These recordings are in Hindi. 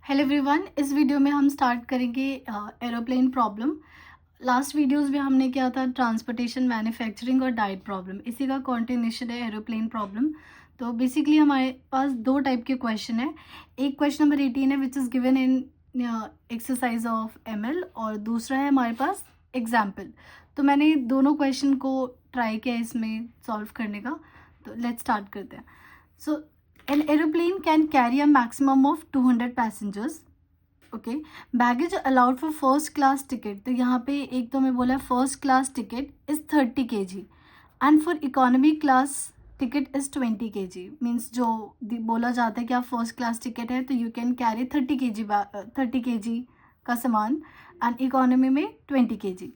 हेलो एवरीवन, इस वीडियो में हम स्टार्ट करेंगे एरोप्लेन प्रॉब्लम। लास्ट वीडियोस में हमने किया था ट्रांसपोर्टेशन, मैन्युफैक्चरिंग और डाइट प्रॉब्लम। इसी का कॉन्टिन्यूशन है एरोप्लेन प्रॉब्लम। तो बेसिकली हमारे पास दो टाइप के क्वेश्चन है। एक क्वेश्चन नंबर 18 है which is given in exercise of ML, और दूसरा है हमारे पास एग्जाम्पल। तो मैंने दोनों क्वेश्चन को ट्राई किया इसमें सॉल्व करने का। तो लेट्स स्टार्ट करते हैं। सो an aeroplane can carry a maximum of 200 passengers. Okay, baggage allowed for first class ticket. तो यहाँ पे एक तो मैं बोला first class ticket is 30 kg and for economy class ticket is 20 kg। Means जो बोला जाता है कि आप फर्स्ट क्लास टिकट है तो यू कैन कैरी 30 kg का सामान, एंड इकोनॉमी में 20 kg।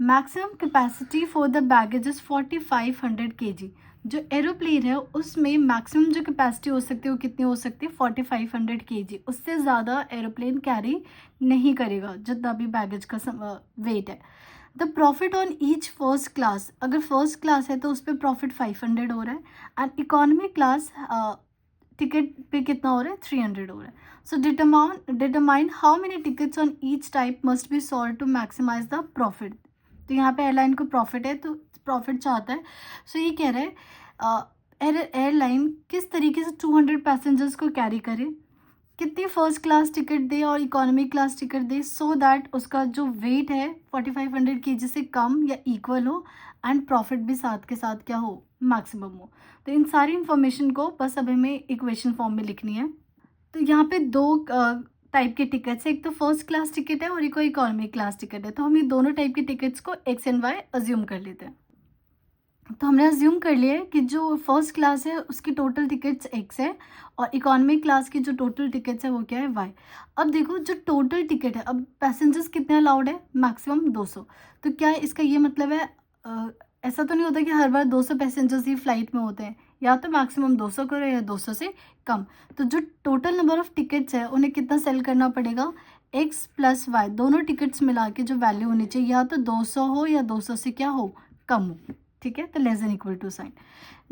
Maximum capacity for the baggage is 4500 kg। जो एरोप्लेन है उसमें मैक्सिमम जो कैपेसिटी हो सकती है वो कितनी हो सकती है 4500 kg। उससे ज़्यादा एरोप्लेन कैरी नहीं करेगा जितना भी बैगेज का वेट है। The profit on each first class, अगर फर्स्ट क्लास है तो उस पर प्रॉफिट 500 हो रहा है, एंड इकोनॉमी क्लास टिकट पे कितना हो रहा है 300 हो रहा है। So determine how many tickets on each type must be solve to maximize the profit. तो यहाँ पे एयरलाइन को प्रॉफिट है तो प्रॉफिट चाहता है। सो ये कह रहा है एयरलाइन किस तरीके से 200 पैसेंजर्स को कैरी करे, कितनी फर्स्ट क्लास टिकट दे और economy class ticket they, so that उसका जो वेट है 4500 kg से कम या इक्वल हो, एंड प्रॉफिट भी साथ के साथ क्या हो, मैक्सिमम हो। तो इन सारी इन्फॉर्मेशन को बस अब हमें इक्वेशन फॉर्म में लिखनी है। तो यहाँ पे दो टाइप के टिकट्स है, एक तो फर्स्ट क्लास टिकट है और एक इकोनॉमी क्लास टिकट है। तो हम ये दोनों टाइप के टिकट्स को एक्स एंड वाई अज्यूम कर लेते हैं। तो हमने अज्यूम कर लिया है कि जो फर्स्ट क्लास है उसकी टोटल टिकट्स एक्स है और इकोनॉमी क्लास की जो टोटल टिकट्स है वो क्या है वाई। अब देखो जो टोटल टिकट है, अब पैसेंजर्स कितने अलाउड है, मैक्सिमम 200। तो क्या इसका ये मतलब है ऐसा तो नहीं होता कि हर बार 200 पैसेंजर्स ही फ्लाइट में होते हैं, या तो मैक्सिमम 200 करो या 200 से कम। तो जो टोटल नंबर ऑफ टिकट्स है उन्हें कितना सेल करना पड़ेगा, एक्स प्लस वाई, दोनों टिकट्स मिला के जो वैल्यू होनी चाहिए या तो 200 हो या 200 से क्या हो, कम हो। ठीक है, तो less than equal to sign.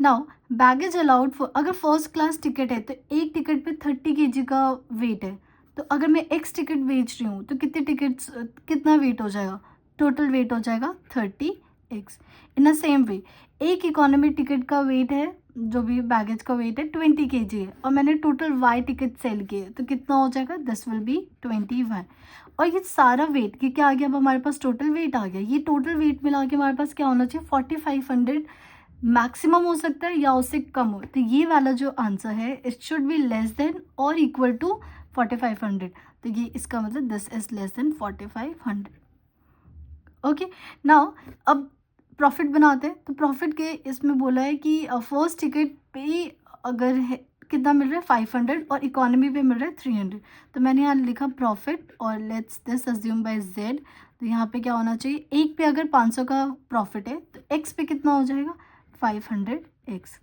Now baggage allowed for, अगर फर्स्ट क्लास टिकट है तो एक टिकट पे 30 kg का वेट है। तो अगर मैं एक्स टिकट बेच रही हूँ तो कितने टिकट्स, कितना वेट हो जाएगा, टोटल वेट हो जाएगा 30x। इन अ सेम वे एक इकोनॉमी टिकट का वेट है, जो भी बैगेज का वेट है 20 kg है, और मैंने टोटल वाई टिकट सेल किए तो कितना हो जाएगा, दिस विल बी 20y। और ये सारा वेट, ये क्या आ गया, अब हमारे पास टोटल वेट आ गया। ये टोटल वेट मिला के हमारे पास क्या होना चाहिए 4500 मैक्सिमम हो सकता है या उससे कम हो। तो ये वाला जो आंसर है it should be less than और इक्वल टू 4500। तो ये इसका मतलब this is less than 4500। Okay, now अब प्रॉफिट बनाते हैं। तो प्रॉफिट के इसमें बोला है कि फर्स्ट टिकट पे अगर है कितना मिल रहा है 500 और इकोनॉमी पे मिल रहा है 300। तो मैंने यहाँ लिखा प्रॉफिट और let's this assume by z. तो यहाँ पे क्या होना चाहिए, एक पे अगर 500 का प्रॉफिट है तो एक्स पे कितना हो जाएगा 500x।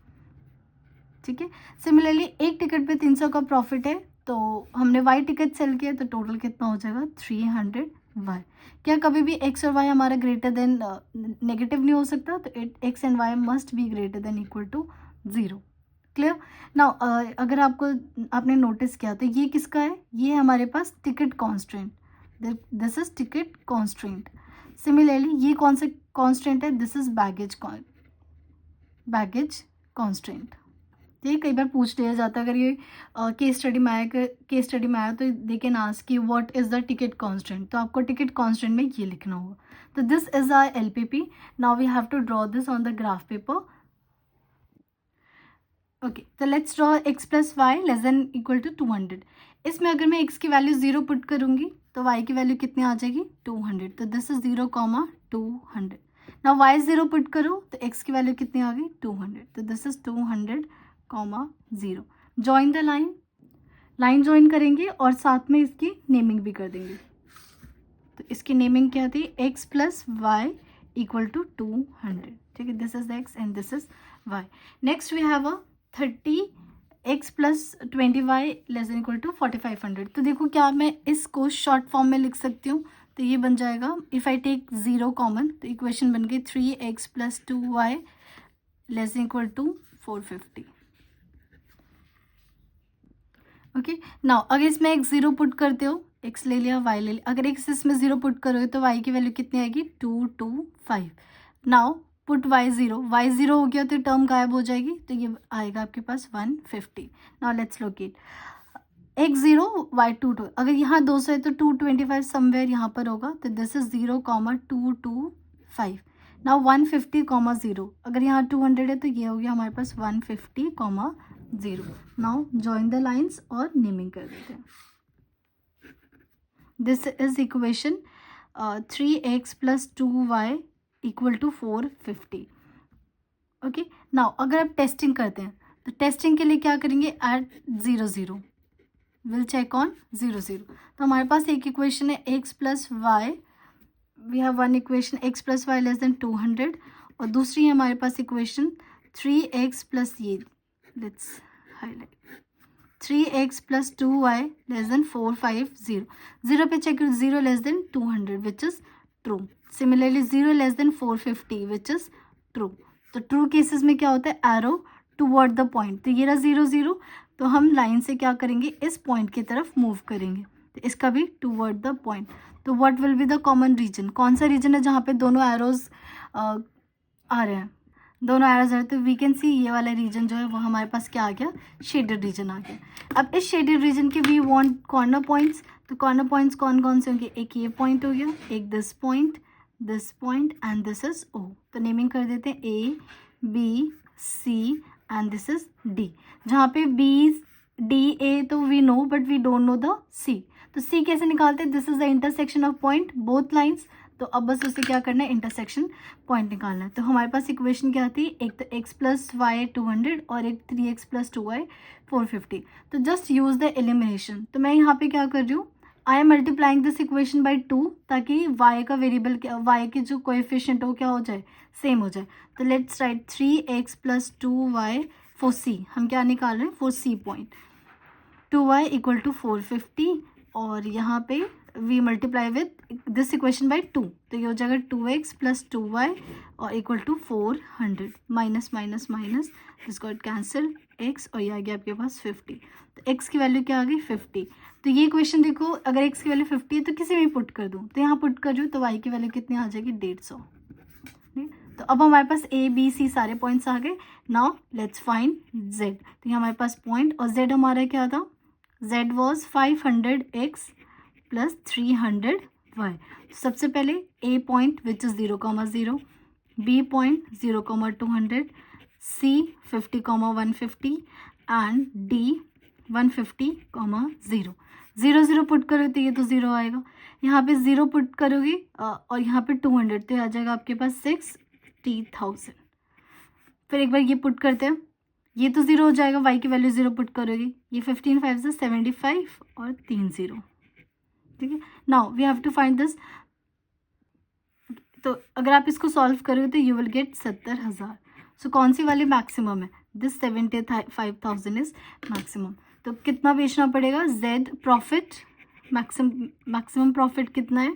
ठीक है, सिमिलरली एक टिकट पे 300 का प्रॉफिट है तो हमने वाई टिकट सेल किया तो टोटल कितना हो जाएगा 300y। क्या कभी भी एक्स और वाई हमारा ग्रेटर देन नेगेटिव नहीं हो सकता, तो x and y must be greater than equal to 0। Clear. Now अगर आपने नोटिस किया तो ये किसका है, ये हमारे पास ticket constant, this is ticket constant. Similarly ये कौन सा कॉन्स्टेंट है, दिस इज बैगेज कॉन्स्टेंट। ये कई बार पूछ लिया जाता है, अगर ये केस स्टडी में आया तो दे कैन आस्क कि what is the ticket constant, तो आपको टिकट कांस्टेंट में ये लिखना होगा। तो this is our LPP. Now we have to draw this on the graph paper. Okay, तो let's draw X plus Y less than equal to 200। इसमें अगर मैं एक्स की वैल्यू 0 पुट करूंगी तो वाई की वैल्यू कितनी आ जाएगी 200। तो this is 0,200। Now y 0 put करो तो एक्स की वैल्यू कितनी आ गई 200। तो this is 200,0। Join the line join करेंगे और साथ में इसकी नेमिंग भी कर देंगे। तो इसकी नेमिंग क्या थी, x plus y equal to 200। ठीक है, this is x and this is y. Next we have a 30x plus 20y less than equal to 4500। तो देखो क्या मैं इसको शॉर्ट फॉर्म में लिख सकती हूँ, तो ये बन जाएगा इफ़ आई टेक 0 कॉमन तो इक्वेशन बन गई 3x plus 2y less than equal to 450। Okay. Now अगर इसमें एक ज़ीरो पुट करते हो, एक्स ले लिया, वाई ले लिया, अगर एक्स इसमें ज़ीरो पुट करोगे तो वाई की वैल्यू कितनी आएगी, 225। Now put y zero, y zero हो गया तो टर्म गायब हो जाएगी, तो ये आएगा आपके पास 150। Now let's locate x zero y 2 अगर यहाँ 200 है तो 225 समवेयर यहाँ पर होगा, तो दिस इज 0,225। नाउ 150,0 अगर यहाँ 200 है तो ये हो गया हमारे पास 150,0। नाउ जॉइन द लाइंस और नेमिंग कर देते हैं। This is equation 3x + 2y = 450। Okay. Now अगर आप टेस्टिंग करते हैं तो टेस्टिंग के लिए क्या करेंगे, एट 0 0 विल चेक ऑन 0 0। तो हमारे पास एक इक्वेशन है x + y, we have one equation x + y < 200, और दूसरी है हमारे पास इक्वेशन 3x + ये लेट्स हाईलाइट 3x + 2y < 450। 0 पे चेक करो, 0 < 200 which is true. Similarly 0 < 450 which is true. तो ट्रू केसेस में क्या होता है, एरो टूवर्ड द पॉइंट। तो ये रहा 0 0, तो हम लाइन से क्या करेंगे, इस पॉइंट की तरफ मूव करेंगे, तो इसका भी टूवर्ड द पॉइंट। तो what will be the common region, कौन सा रीजन है जहाँ पे दोनों एरोज आ रहे हैं, दोनों एरोज आ रहे हैं, तो वी कैन सी ये वाला रीजन जो है वो हमारे पास क्या आ गया, शेडेड रीजन आ गया। अब इस शेडेड रीजन के वी वांट कॉर्नर पॉइंट्स, तो कॉर्नर पॉइंट्स कौन कौन से होंगे, एक ये पॉइंट हो गया, एक this point and this is O. तो नेमिंग कर देते हैं A B C and this is D. जहाँ पे बी डी ए तो we know but we don't know the C, तो सी कैसे निकालते हैं, this is the intersection of point both lines. तो अब बस उसे क्या करना है, इंटरसेक्शन पॉइंट निकालना है। तो हमारे पास इक्वेशन क्या आती है, एक तो x + y 200 और एक 3x + 2y 450। तो जस्ट यूज द एलिमिनेशन। तो मैं यहाँ पे क्या कर रही हूँ, I am multiplying this equation by 2 ताकि y का वेरिएबल y के जो कोएफिशिएंट हो क्या हो जाए, सेम हो जाए। तो let's write 3x + 2y for c, हम क्या निकाल रहे हैं, फॉर c पॉइंट, 2y = 450, और यहाँ पे we multiply with this equation by 2, तो ये हो जाएगा 2x + 2y और = 400, minus minus minus this got cancel x, और ये आ गया आपके पास 50। तो x की वैल्यू क्या आ गई, 50। तो ये इक्वेशन देखो, अगर x की वैल्यू 50 है तो किसी में पुट कर दूँ, तो यहाँ पुट कर दूँ तो y की वैल्यू कितनी आ जाएगी, 150। तो अब हमारे पास a b c सारे पॉइंट्स आ गए। Now let's find z। तो ये हमारे पास पॉइंट, और z हमारा क्या था, z वॉज 500x + 300y। सबसे पहले a point which is 0,0, b point 0,200, c 50,150 and d 150,0। 0 0 put करोगे तो ये तो 0 आएगा, यहाँ पे 0 पुट करोगे और यहाँ पे 200, तो आ जाएगा आपके पास 60,000। फिर एक बार ये पुट करते हैं, ये तो 0 हो जाएगा, y की वैल्यू 0 पुट करोगे, ये 15 5 से 75 और 3 0, ठीक है। Now we have to find this. तो अगर आप इसको सॉल्व करोगे तो यू विल गेट 70,000। सो कौन सी वाली मैक्सिमम है, दिस 75,000 इज मैक्सिमम। तो कितना बेचना पड़ेगा, z प्रॉफिट, मैक्सिमम प्रॉफिट कितना है,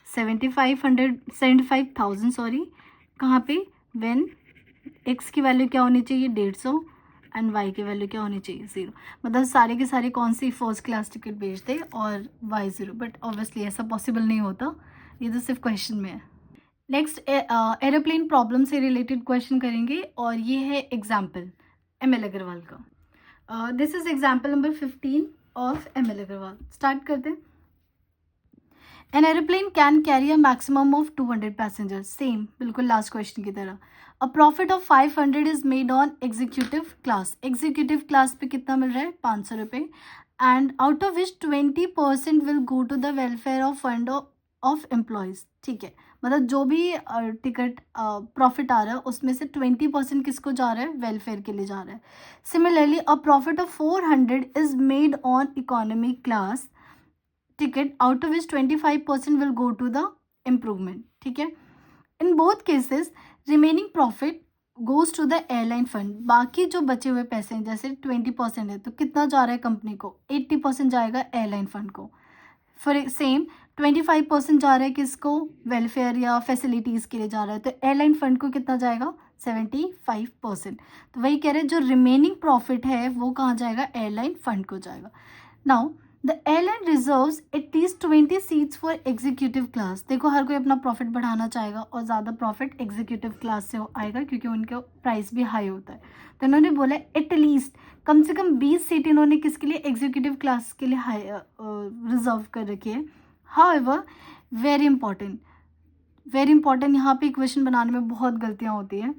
75,000 सॉरी, कहाँ पे, व्हेन x की वैल्यू क्या होनी चाहिए, 150 एंड y की वैल्यू क्या होनी चाहिए, 0। मतलब सारे के सारे कौन सी फर्स्ट क्लास टिकट बेचते और y 0, बट ऑब्वियसली ऐसा पॉसिबल नहीं होता, ये तो सिर्फ क्वेश्चन में है। नेक्स्ट एरोप्लेन प्रॉब्लम से रिलेटेड क्वेश्चन करेंगे, और ये है एग्जाम्पल ML अग्रवाल का। This is example number 15 of ML Agarwal. Start करते हैं। An aeroplane can carry a maximum of 200 passengers. Same बिल्कुल लास्ट क्वेश्चन की तरह। A profit of 500 is made on executive class. Executive class पे कितना मिल रहा है, 500 रुपये, and out of which 20% will go to the welfare of fund of employees. ठीक है, मतलब जो भी टिकट प्रॉफिट आ रहा है उसमें से 20% किसको जा रहा है, वेलफेयर के लिए जा रहा है। Similarly a profit of 400 is made on economy class ticket, out of which 25% will go to the improvement. ठीक है, in both cases remaining profit goes to the airline fund. बाकी जो बचे हुए पैसे हैं, जैसे 20% है तो कितना जा रहा है कंपनी को, 80% जाएगा एयरलाइन फंड को। फॉर सेम 25% जा रहा है किसको, वेलफेयर या फैसिलिटीज़ के लिए जा रहा है, तो एयरलाइन फंड को कितना जाएगा, 75%। तो वही कह रहे हैं जो रिमेनिंग प्रॉफिट है वो कहाँ जाएगा, एयरलाइन फंड को जाएगा। Now the airline reserves at least 20 seats for executive class. देखो हर कोई अपना प्रॉफिट बढ़ाना चाहेगा और ज़्यादा प्रॉफिट एग्जीक्यूटिव क्लास से आएगा क्योंकि उनका प्राइस भी हाई होता है। तो इन्होंने बोला एटलीस्ट कम से कम 20 सीट इन्होंने किसके लिए, एग्जीक्यूटिव क्लास के लिए हाई रिजर्व कर रखी है। हाउएवर वेरी इंपॉर्टेंट यहाँ पे इक्वेशन बनाने में बहुत गलतियाँ होती हैं।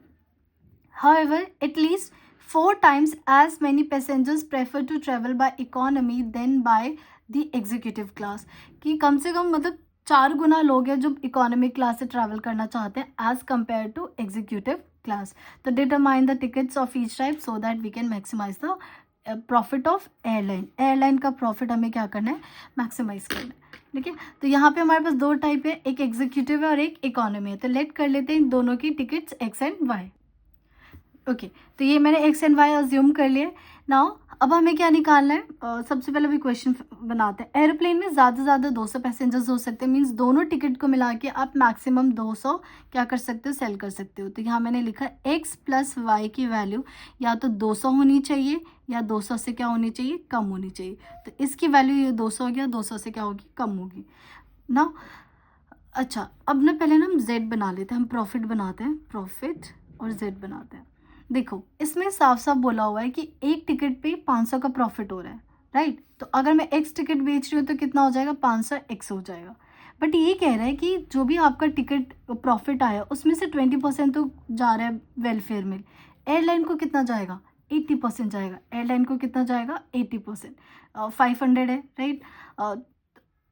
However at least 4 times as many passengers prefer to travel by economy than by the executive class, कि कम से कम मतलब 4 गुना लोग हैं जो इकोनॉमी क्लास से ट्रैवल करना चाहते हैं as compare to executive class. तो determine the tickets of each type so that we can maximize the profit of airline. Airline का प्रॉफिट हमें क्या करना है, मैक्सिमाइज करना है। ठीक है, तो यहाँ पे हमारे पास 2 टाइप है, एक एग्जीक्यूटिव है और एक इकोनॉमी है। तो लेट कर लेते हैं इन दोनों की tickets x and y. Okay तो ये मैंने एक्स एंड वाई अज्यूम कर लिए। नाउ अब हमें क्या निकालना है, सबसे पहले भी क्वेश्चन बनाते हैं। एरोप्लेन में ज़्यादा से ज़्यादा 200 पैसेंजर्स हो सकते हैं, मींस दोनों टिकट को मिला के आप मैक्सिमम 200 क्या कर सकते हो, सेल कर सकते हो। तो यहाँ मैंने लिखा एक्स प्लस वाई की वैल्यू या तो 200 होनी चाहिए या 200 से क्या होनी चाहिए, कम होनी चाहिए। तो इसकी वैल्यू ये 200 हो गया, 200 से क्या होगी, कम होगी ना। अच्छा अब ना पहले ना हम जेड बना लेते हैं, हम प्रॉफिट बनाते हैं, प्रॉफिट और जेड बनाते हैं। देखो इसमें साफ साफ बोला हुआ है कि एक टिकट पे 500 का प्रॉफिट हो रहा है, राइट। तो अगर मैं एक्स टिकट बेच रही हूँ तो कितना हो जाएगा, 500 एक्स हो जाएगा। बट ये कह रहा है कि जो भी आपका टिकट प्रॉफिट आया उसमें से 20% तो जा रहा है वेलफेयर में। एयरलाइन को कितना जाएगा, 80% जाएगा। एयरलाइन को कितना जाएगा, 80%। 500 है, राइट।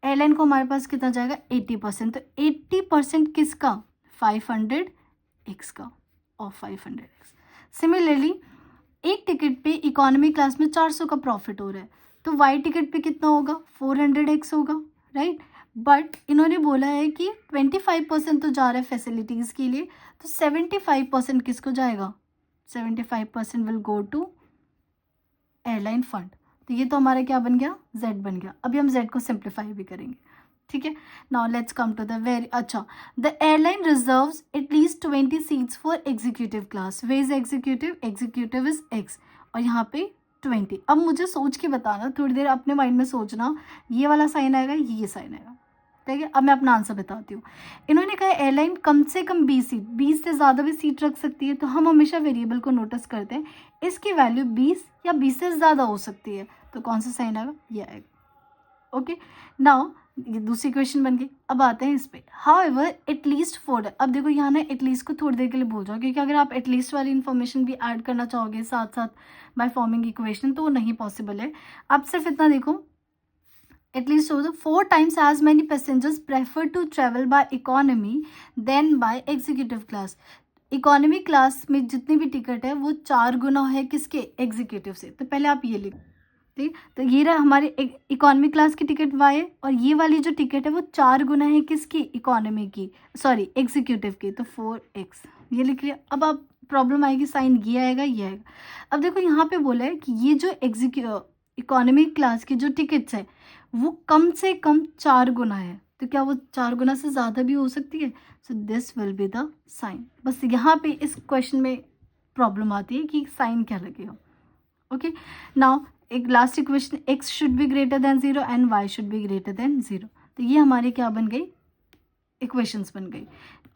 एयरलाइन को हमारे पास कितना जाएगा, 80%। तो 80% किसका, 500 एक्स का और 500 एक्स। सिमिलरली एक टिकट पे इकोनॉमी क्लास में 400 का प्रॉफिट हो रहा है, तो वाई टिकट पे कितना होगा, 400 एक्स होगा, राइट। बट इन्होंने बोला है कि 25% तो जा रहा है फैसिलिटीज़ के लिए, तो 75% किसको जाएगा, 75% will go to airline fund. तो ये तो हमारा क्या बन गया, जेड बन गया। अभी हम जेड को सिंप्लीफाई भी करेंगे, ठीक है। Now let's come to the very अच्छा, the airline reserves at least 20 seats for executive class. Way is executive, executive is X और यहाँ पे 20। अब मुझे सोच के बताना, थोड़ी देर अपने माइंड में सोचना, ये वाला साइन आएगा, ये साइन आएगा, ठीक है। अब मैं अपना आंसर बताती हूँ। इन्होंने कहा एयरलाइन कम से कम 20 सीट, 20 से ज़्यादा भी सीट रख सकती है। तो हम हमेशा वेरिएबल को नोटिस करते हैं, इसकी वैल्यू 20 या 20 से ज़्यादा हो सकती है। तो कौन सा साइन आएगा, ये आएगा। ओके नाउ ये दूसरी क्वेश्चन बन गई। अब आते हैं इस पे, हाउएवर एटलीस्ट 4। अब देखो यहाँ ना एटलीस्ट को थोड़ी देर के लिए भूल जाओ, क्योंकि अगर आप एटलीस्ट वाली इन्फॉर्मेशन भी ऐड करना चाहोगे साथ साथ बाय फॉर्मिंग इक्वेशन तो वो नहीं पॉसिबल है। आप सिर्फ इतना देखो, at least 4 times as many passengers prefer to travel by economy than by executive class। Economy class में जितनी भी टिकट है वो 4 गुना है किसके, एग्जीक्यूटिव से। तो पहले आप ये लिखो, ठीक। तो ये रहा हमारे इकोनॉमी क्लास की टिकट वाई, और ये वाली जो टिकट है वो 4 गुना है किसकी, इकोनॉमी की, सॉरी एग्जीक्यूटिव की। तो 4x ये लिख लिया। अब आप प्रॉब्लम आएगी, साइन ये आएगा, ये आएगा। अब देखो यहाँ पे बोला है कि ये जो इकोनॉमी क्लास की जो टिकट्स है वो कम से कम 4 गुना है। तो क्या वो 4 गुना से ज़्यादा भी हो सकती है। So this will be the sign. बस यहाँ पे इस क्वेश्चन में प्रॉब्लम आती है कि साइन क्या लगेगा। ओके नाउ एक last equation, x should be greater than 0 and y should be greater than 0। तो ये हमारी क्या बन गई, इक्वेशंस बन गई।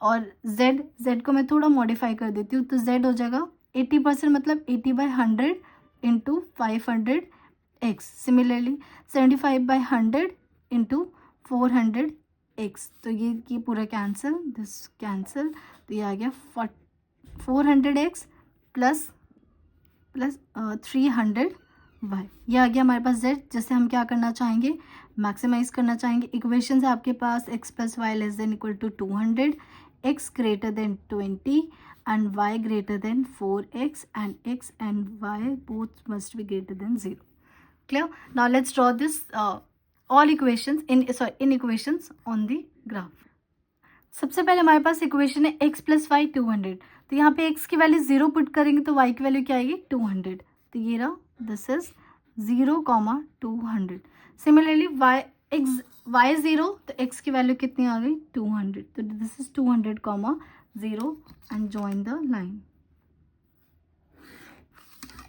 और z को मैं थोड़ा मॉडिफाई कर देती हूँ। तो z हो जाएगा 80% मतलब 80/100 into 500x। Similarly 75/100 into 400x। तो ये पूरा कैंसिल, दिस कैंसिल। तो ये आ गया 400x प्लस 300y। ये आ गया हमारे पास z, जैसे हम क्या करना चाहेंगे, मैक्सिमाइज करना चाहेंगे। इक्वेशन है आपके पास x plus Y less than equal to 200, x greater than 20 and y greater than 4x and x and y both must be greater than 0। Clear. Now let's draw this all equations in equations on the graph. सबसे पहले हमारे पास इक्वेशन है x प्लस वाई 200। तो यहाँ पे x की वैल्यू 0 पुट करेंगे तो y की वैल्यू क्या आएगी, 200। तो ये रहा, दिस इज 0,200। सिमिलरली y 0 तो x की वैल्यू कितनी आ गई, 200। तो this is 200, 0 and join the line.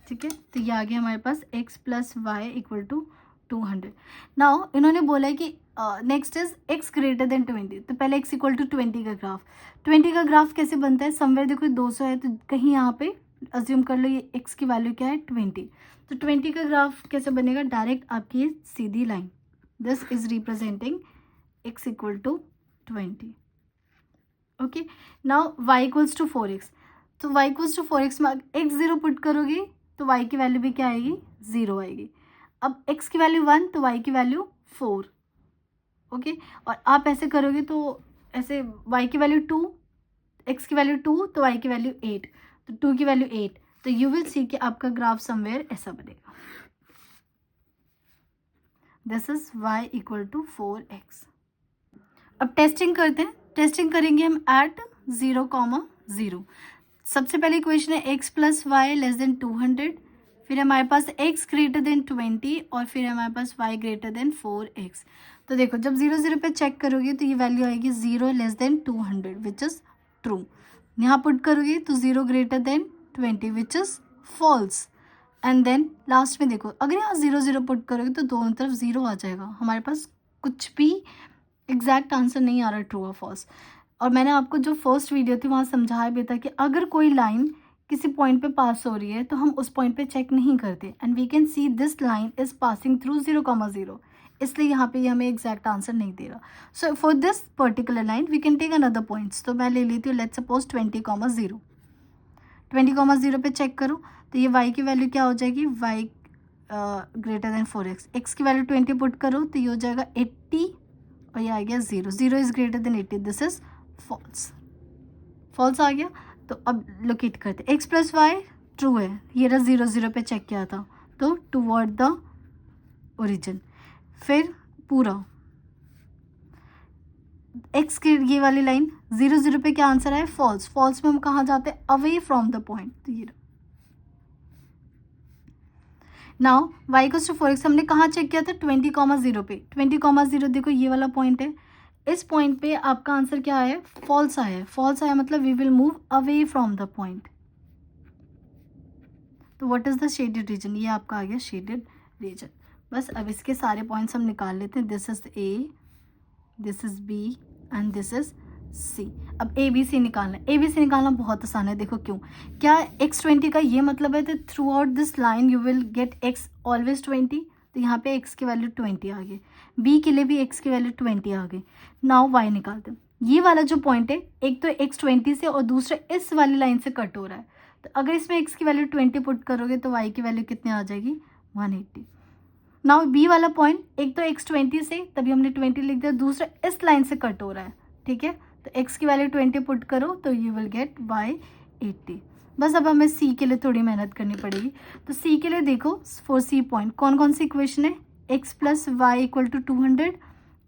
ठीक है, तो ये आ गया हमारे पास x plus y equal to 200। Now इन्होंने बोला है कि next is x greater than 20, तो पहले x इक्वल टू 20 का ग्राफ। 20 का ग्राफ कैसे बनता है, समवेयर देखो 200 है तो कहीं यहाँ पे अज्यूम कर लो ये x की वैल्यू क्या है 20, तो 20 का ग्राफ कैसे बनेगा, डायरेक्ट आपकी ये सीधी line, this is representing x equal to 20। Okay, now y equals to 4x, तो y इक्वल्स टू 4x में x 0 पुट करोगे तो y की वैल्यू भी क्या आएगी, 0 आएगी। अब x की वैल्यू 1 तो y की वैल्यू 4। ओके, और आप ऐसे करोगे तो ऐसे y की वैल्यू 2, x की वैल्यू 2 तो y की वैल्यू 8, तो 2 की वैल्यू 8, तो यू विल सी कि आपका ग्राफ समवेयर ऐसा बनेगा, this is y equal to 4x। अब टेस्टिंग करते हैं, टेस्टिंग करेंगे हम एट 0,0। सबसे पहले इक्वेशन है x plus Y less than 200, फिर हमारे पास x ग्रेटर देन 20 और फिर हमारे पास y ग्रेटर देन 4x। तो देखो जब 0 0 पे चेक करोगे तो ये वैल्यू आएगी 0 less than 200 which is true. यहाँ पुट करोगे तो 0 greater than 20 which is false. And then last में देखो अगर यहाँ 0 0 पुट करोगे तो दोनों तरफ 0 आ जाएगा, हमारे पास कुछ भी एग्जैक्ट आंसर नहीं आ रहा ट्रू और फॉल्स। और मैंने आपको जो फर्स्ट वीडियो थी वहाँ समझाया भी था कि अगर कोई लाइन किसी पॉइंट पे पास हो रही है तो हम उस पॉइंट पे चेक नहीं करते, and we can see this line is passing through 0,0, इसलिए यहाँ पे हमें एग्जैक्ट आंसर नहीं दे रहा। So for this particular line we can take another points, तो मैं ले लेती हूँ लेट्स सपोज 20,0। 20,0 पे चेक करो तो ये y की वैल्यू क्या हो जाएगी, y greater than 4x, x की वैल्यू 20 पुट करो तो ये हो जाएगा 80 और ये आ गया 0, 0 is greater than 80, this is false, false आ गया। तो अब लोकेट करते, x प्लस वाई ट्रू है, ये रहा 0 0 पे चेक किया था तो टूवर्ड द ओरिजिन, फिर पूरा x की ये वाली लाइन 0 0 पे क्या आंसर है, फॉल्स, फॉल्स में हम कहाँ जाते हैं, अवे फ्रॉम द पॉइंट, तो ये now y equals to 4x हमने कहाँ चेक किया था, 20,0 पे। 20,0 देखो ये वाला पॉइंट है, इस पॉइंट पे आपका आंसर क्या आया, फॉल्स आया है। फॉल्स आया मतलब we will move away from the point, तो what is the shaded region, ये आपका आ गया शेडेड रीजन। बस अब इसके सारे पॉइंट्स हम निकाल लेते हैं, this is A, this is B and this is C. अब ए बी सी निकालना है, ए बी सी निकालना बहुत आसान है, देखो क्यों, क्या x20 का ये मतलब है तो through out this line you will gate x always 20, तो यहाँ पे x की वैल्यू 20 आ गई, b के लिए भी x की वैल्यू 20 आ गई। नाउ y निकालते हैं, ये वाला जो पॉइंट है एक तो x20 से और दूसरा इस वाली लाइन से कट हो रहा है, तो अगर इसमें x की वैल्यू 20 पुट करोगे तो y की वैल्यू कितने आ जाएगी, 180। नाउ b वाला पॉइंट एक तो x20 से, तभी हमने 20 लिख दिया, दूसरा इस लाइन से कट हो रहा है, ठीक है, तो x की वैल्यू 20 पुट करो तो यू विल गेट y 80। बस अब हमें c के लिए थोड़ी मेहनत करनी पड़ेगी, तो c के लिए देखो फॉर c पॉइंट कौन कौन सी इक्वेशन है, x plus y equal to 200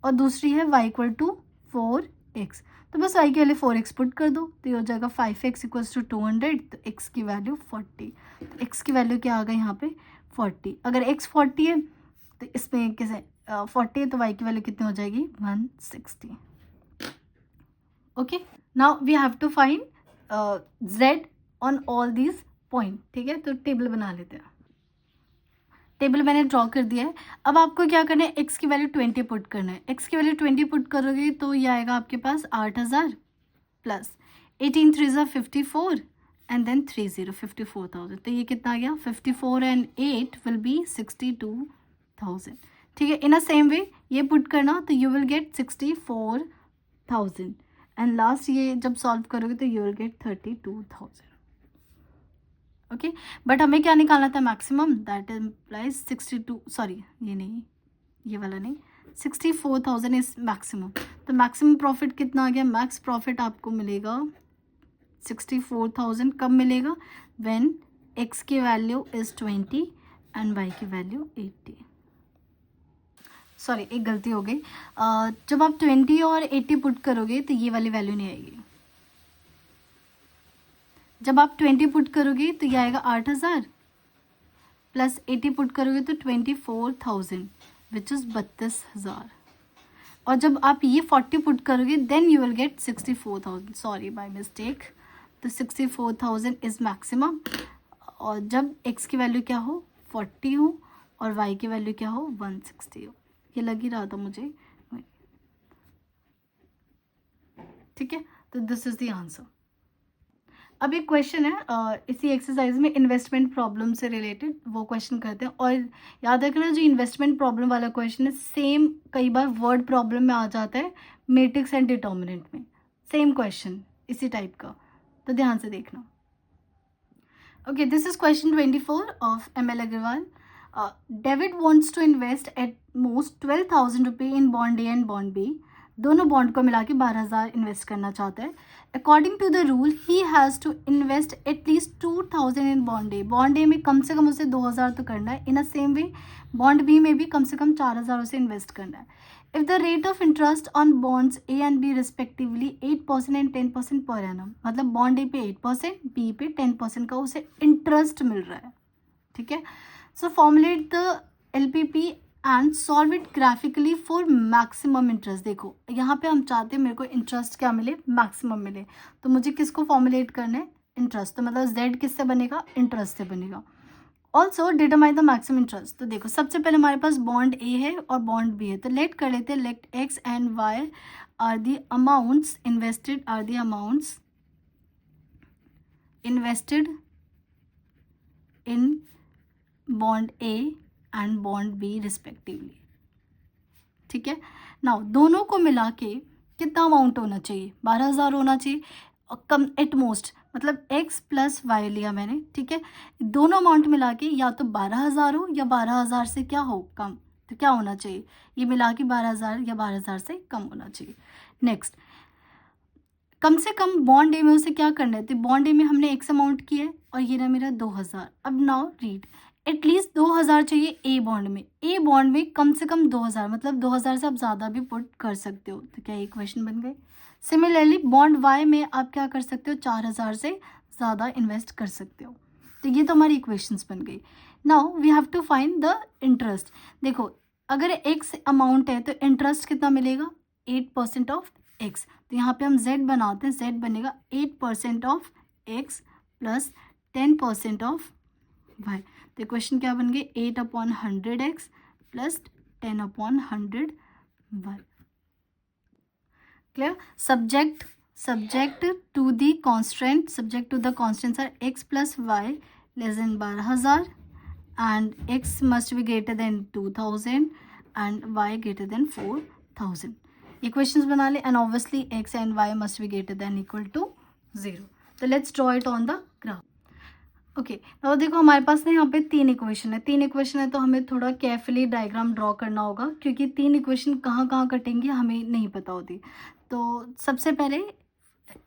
और दूसरी है y इक्वल टू 4x, तो बस y की वैल्यू 4x पुट कर दो तो ये हो जाएगा 5x इक्वल्स टू 200, तो x की वैल्यू 40, तो x की वैल्यू क्या आ गई यहाँ पे 40। अगर x 40 है तो इसमें कैसे 40 है तो y की वैल्यू कितनी हो जाएगी 160। Okay, now we have to find z on all these point, ठीक है, तो टेबल बना लेते हैं। टेबल मैंने ड्रॉ कर दिया है। अब आपको क्या करना है, x की वैल्यू 20 पुट करना है, x की वैल्यू 20 पुट करोगे तो ये आएगा आपके पास 8000 प्लस 18 3 54 एंड देन 30 54,000, तो ये कितना आ गया 54 एंड 8 विल बी 62,000, ठीक है। इन अ सेम वे ये पुट करना तो you will get 64,000 and last ये जब सॉल्व करोगे तो you will gate 32,000। Okay, but हमें क्या निकालना था, मैक्सिमम, दैट इम्प्लाइज 62, सॉरी ये नहीं, ये वाला नहीं, 64,000 इज मैक्सिमम, तो मैक्सिमम प्रॉफिट कितना आ गया, मैक्स प्रॉफिट आपको मिलेगा 64,000, कब मिलेगा, व्हेन x की वैल्यू इज 20 एंड y की वैल्यू 80। सॉरी एक गलती हो गई, जब आप 20 और 80 पुट करोगे तो ये वाली वैल्यू नहीं आएगी, जब आप 20 पुट करोगे तो ये आएगा 8000 प्लस 80 पुट करोगे तो 24,000 विच इज़ 32,000, और जब आप ये 40 पुट करोगे then you will get 64,000, sorry by mistake, तो 64,000 इज मैक्सिमम, और जब x की वैल्यू क्या हो 40 हो और y की वैल्यू क्या हो 160 हो। ये लग ही रहा था मुझे, ठीक है। तो दिस इज द आंसर। अब एक क्वेश्चन है इसी एक्सरसाइज में इन्वेस्टमेंट प्रॉब्लम से रिलेटेड, वो क्वेश्चन करते हैं। और याद रखना जो इन्वेस्टमेंट प्रॉब्लम वाला क्वेश्चन है सेम कई बार वर्ड प्रॉब्लम में आ जाता है, मैट्रिक्स एंड डिटर्मिनेंट में, सेम क्वेश्चन इसी टाइप का, तो ध्यान से देखना। Okay, this is question 24 of ML Agarwal. David wants to invest at most 12,000 रुपये in bond A and bond B. दोनों बॉन्ड को मिला के 12,000 इन्वेस्ट करना चाहता है। According to the rule he has to invest at least 2,000 in bond A. Bond A में कम से कम उसे 2,000 तो करना है। In a same way bond B में भी कम से कम 4,000 उसे इन्वेस्ट करना है। If the rate of interest on bonds A and B respectively 8% and 10% per annum, मतलब बॉन्ड ए पे 8%, बी पे 10% का उसे इंटरेस्ट मिल रहा है, ठीक है। So formulate the LPP and solve it graphically for maximum interest. देखो यहाँ पे हम चाहते हैं मेरे को इंटरेस्ट क्या मिले, मैक्सिमम मिले, तो मुझे किसको फॉर्मुलेट करना है, इंटरेस्ट। तो मतलब z किससे बनेगा, इंटरेस्ट से बनेगा। Also determine the maximum interest. तो देखो सबसे पहले हमारे पास बॉन्ड ए है और बॉन्ड बी है, तो लेट कर लेते हैं, let x and y are the amounts invested, are the amounts invested in bond A and bond B respectively, ठीक है। नाउ दोनों को मिला के कितना अमाउंट होना चाहिए, 12,000 होना चाहिए, और कम एट मोस्ट, मतलब x प्लस वाई लिया मैंने, ठीक है। दोनों अमाउंट मिला के या तो 12,000 हो या 12,000 से क्या हो, कम। तो क्या होना चाहिए, ये मिला के 12,000 या 12,000 से कम होना चाहिए। नेक्स्ट, कम से कम बॉन्ड ए में उसे क्या करना है, तो बॉन्ड ए में हमने x अमाउंट किया है और ये रहा मेरा 2,000। अब नाउ रीड, एटलीस्ट 2,000 चाहिए ए बॉन्ड में, ए बॉन्ड में कम से कम 2,000, मतलब 2,000 से आप ज़्यादा भी पुट कर सकते हो। तो क्या ये क्वेश्चन बन गए। सिमिलरली बॉन्ड वाई में आप क्या कर सकते हो, 4,000 से ज़्यादा इन्वेस्ट कर सकते हो। तो ये तो हमारी इक्वेशंस बन गई। Now we have to find the interest. देखो अगर x अमाउंट है तो इंटरेस्ट कितना मिलेगा, 8% ऑफ x। तो यहाँ पे हम z बनाते हैं, z बनेगा 8% of x plus 10% of y। तो क्वेश्चन क्या बन गए, 8/100x plus 10/100y। Clear. Subject to the constant, subject to the constants are x plus y less than 12,000 and x must be greater than 2,000 and y greater than 4,000। Equations बना ले, and obviously x and y must be greater than equal to 0। तो let's draw it on the graph. Okay, तो देखो हमारे पास ना यहाँ पे 3 इक्वेशन है, तो हमें थोड़ा केयरफुली डायग्राम ड्रॉ करना होगा, क्योंकि 3 इक्वेशन कहाँ कहाँ कटेंगे हमें नहीं पता होती। तो सबसे पहले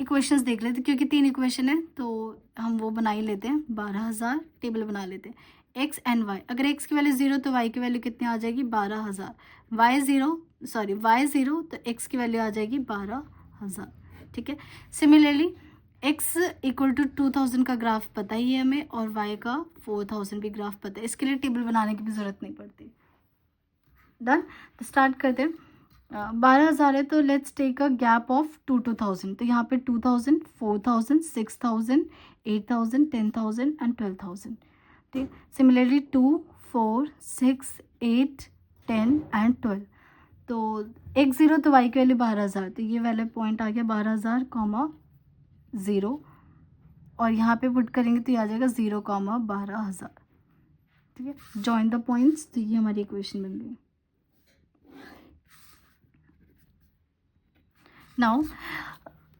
इक्वेशंस देख लेते, क्योंकि 3 इक्वेशन है तो हम वो बना ही लेते हैं, 12,000 टेबल बना लेते हैं। x एंड y, अगर x की वैल्यू 0 तो y की वैल्यू कितनी आ जाएगी, 12,000। y 0 तो x की वैल्यू आ जाएगी 12,000, ठीक है। सिमिलरली x इक्वल टू 2,000 का ग्राफ पता ही है हमें, और y का 4,000 भी ग्राफ पता है, इसके लिए टेबल बनाने की भी ज़रूरत नहीं पड़ती। डन, तो स्टार्ट करते हैं। 12,000 है तो let's take a gap of 2,000। तो यहाँ पे 2,000, 4,000, 6,000, 8,000, 10,000 एंड 12,000, ठीक। Similarly 2, 4, 6, 8, 10 and 12। तो x 0 तो y की वैल्यू 12,000, तो ये वाला पॉइंट आ गया 12,000, 0, और यहाँ पे पुट करेंगे तो ये आ जाएगा 0, 12,000, ठीक है। जॉइन द पॉइंट्स, तो ये हमारी इक्वेशन बन गई। नाउ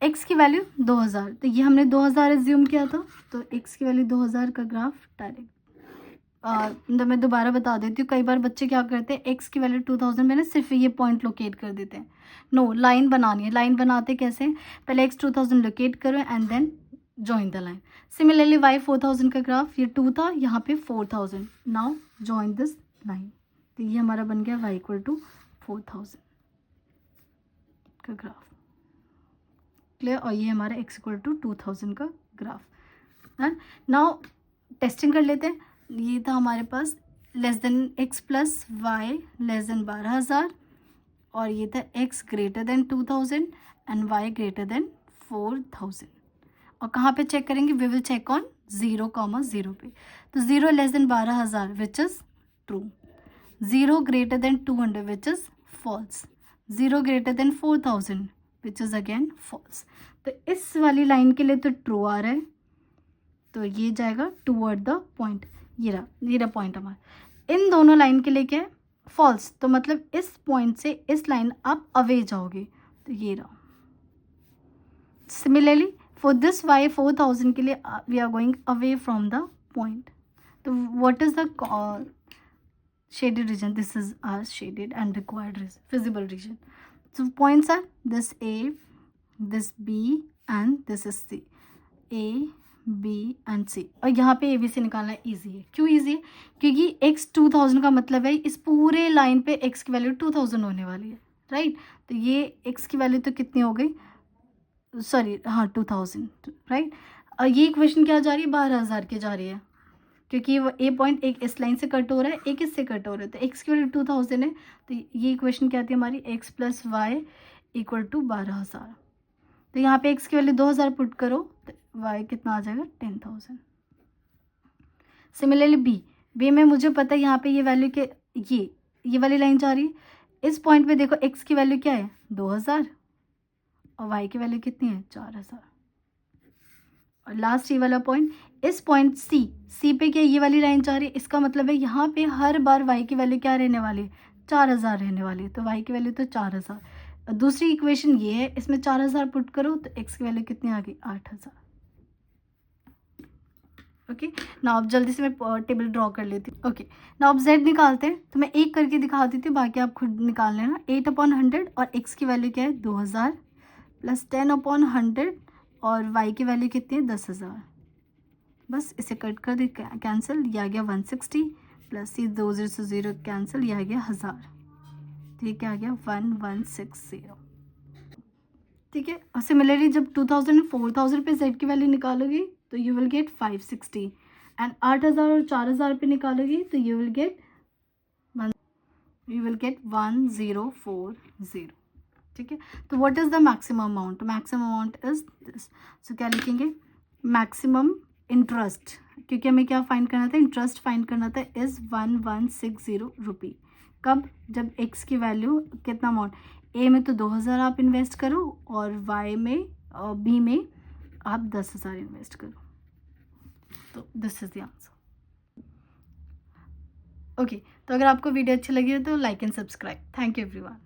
x की वैल्यू 2,000, तो ये हमने 2,000 एज्यूम किया था, तो x की वैल्यू 2,000 का ग्राफ डायरेक्ट। मैं दोबारा बता देती हूँ, कई बार बच्चे क्या करते हैं, x की वैल्यू 2,000 मैंने सिर्फ ये पॉइंट लोकेट कर देते हैं। नो, लाइन बनानी है। लाइन बनाते कैसे, पहले x 2,000 लोकेट करो and then join the line. Similarly y 4,000 का ग्राफ, ये 2 था, यहाँ पे 4,000, नाउ जॉइन दिस लाइन। तो ये हमारा बन गया y इक्वल टू 4,000 का ग्राफ, क्लियर। और ये हमारा x इक्वल टू 2,000 का ग्राफ है। नाउ टेस्टिंग कर लेते हैं। ये था हमारे पास less than x plus Y less than 12,000, और ये था x greater than 2,000 and y greater than 4,000। और कहाँ पे चेक करेंगे, वी विल चेक ऑन 0,0 पे। तो 0 less than 12,000 which is true, 0 greater than 200 which is false, 0 greater than 4,000 which is again false. तो इस वाली लाइन के लिए तो ट्रू आ रहा है, तो ये जाएगा टूवर्ड द पॉइंट, ये रहा पॉइंट हमारा। इन दोनों लाइन के लिए क्या है, फॉल्स, तो मतलब इस पॉइंट से इस लाइन आप अवे जाओगे, तो ये रहा। सिमिलरली फॉर दिस y 4,000 के लिए we are going away from the point. तो what is the shaded region? This is our shaded and required visible region. So points are this A, this B and this is C. A, B and C. और यहाँ पे A B C निकालना ईजी है। क्यों ईजी है? क्योंकि x 2000 का मतलब है इस पूरे लाइन पे x की वैल्यू 2000 होने वाली है, राइट? तो ये x की वैल्यू तो कितनी हो गई, सॉरी हाँ 2000, राइट? और ये इक्वेशन क्या जा रही है, 12,000 की जा रही है, क्योंकि वो ए पॉइंट एक इस लाइन से कट हो रहा है, एक इससे कट हो रहा है, तो एक्स की वैल्यू 2000 है, तो ये इक्वेशन क्या आती है हमारी, x plus y equal to 12,000। तो यहाँ पे एक्स की वैल्यू 2000 पुट करो तो वाई कितना आ जाएगा, 10,000। सिमिलरली बी में मुझे पता है यहाँ पे ये वैल्यू के ये वाली लाइन जा रही है, इस पॉइंट पे देखो एक्स की वैल्यू क्या है 2000 और वाई की वैल्यू कितनी है 4000। और लास्ट ये वाला पॉइंट, इस पॉइंट सी पे क्या ये वाली लाइन जा रही है, इसका मतलब है यहाँ पे हर बार y की वैल्यू क्या रहने वाली है, 4000 रहने वाली है, तो y की वैल्यू तो 4000। दूसरी इक्वेशन ये है, इसमें 4000 पुट करो तो x की वैल्यू कितनी आ गई, 8000। ओके, ना अब जल्दी से मैं टेबल ड्रॉ कर लेती हूँ। ओके, ना अब z निकालते हैं, तो मैं एक करके दिखा देती हूँ, बाकी आप खुद निकाल लेना। 8/100 और x की वैल्यू क्या है 2000 प्लस 10/100 और y की वैल्यू कितनी है 10,000। बस इसे कट कर दे, कैंसिल, ये आ गया 160 प्लस ये 2 0 से 0 कैंसिल, ये आ गया 1000, तो ये क्या आ गया 1160। ठीक है, और सिमिलरली जब 2000 और 4000 पे z की वैल्यू निकालोगी तो यू विल गेट 560 एंड 8000 और 4000 पे निकालोगी तो यू विल गेट 1040। ठीक है, तो what is the maximum amount, maximum amount is this. So क्या लिखेंगे, मैक्सिमम इंटरेस्ट, क्योंकि हमें क्या फाइंड करना था, इंटरेस्ट फाइंड करना था, इज़ 1160 रुपी। कब, जब x की वैल्यू कितना अमाउंट, a में तो 2000 आप इन्वेस्ट करो और y में b में आप 10,000 इन्वेस्ट करो, तो this is the answer. Okay, तो अगर आपको वीडियो अच्छी लगी हो तो like and subscribe. Thank you everyone.